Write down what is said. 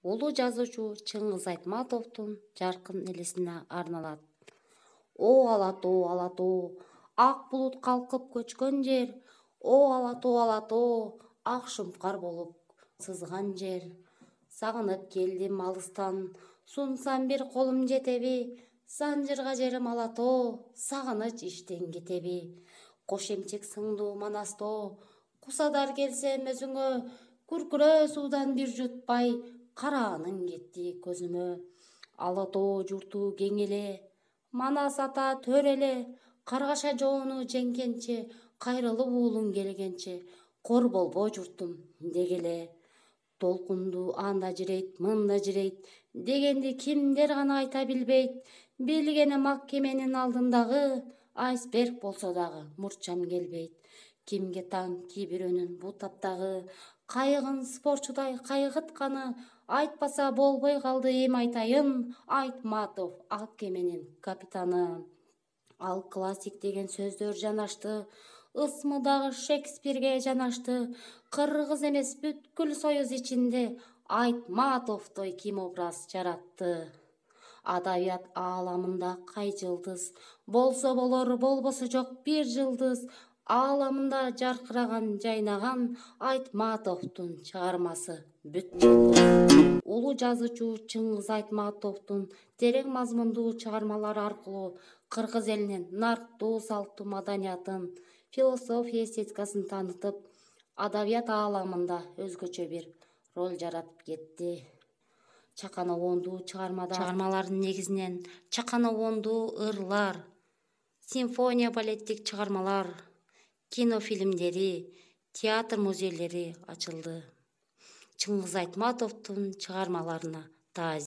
Улуу жазуучу Чыңгыз Айтматовдун жаркын элесине арналат. О алатоо, ак булут калкып көчкөн жер. О алатоо, ак шумкар болуп сызган жер. Сагынып келдим алыстан, сунсам бир колум жетеби? Санжырга жерим алатоо, сагыныч иштен кетеби? Кош эмчек сыңдуу манастоо, кусадар келсем өзүңө, күркүрө суудан бир жутпай, карааның кетти көзүмө. Алатоо журту кең эле, Манас ата төр эле, каргаша жоону жеңгенче, кайрылып уулуң келгенче, кор болбо журтум дегеле. Толкунду анда жирейт, мында жирейт дегенди кимдер гана айта билбейт. Билгеним ак кеменин алдындагы айсберг болсо дагы мурчам келбейт. Кимге таң ки бирөөнүн бул таптагы кайыгын спортчудай кайгытканы, айтпаса болбой калды эми айтайын, Айтматов ак кеменин капитаны. Ал классик деген сөздөр жанашты, ысмы дагы Шекспирге жанашты. Кыргыз эмес бүткүл союз ичинде Айтматовдой ким образ жаратты. Адабият ааламында кай жылдыз, болсо болор, болбосо жок бир жылдыз. Ааламында жаркыраган, жайнаган Айтматовдун чыгармасы бүт жылдыз. Улуу жазуучу Чыңгыз Айтматовдун терең мазмундуу чыгармалары аркылуу кыргыз элинин нарктуу салттуу маданиятын, философия эстетикасын таанытып, адабият ааламында өзгөчө бир роль жаратып кетти. Чакан обондуу чыгармалардын негизинен Чакан обондуу ырлар, симфония балеттик чыгармалар, кинофильмдери, театр музейлери ачылды. Чыңгыз Айтматовдун чыгармаларына таазим.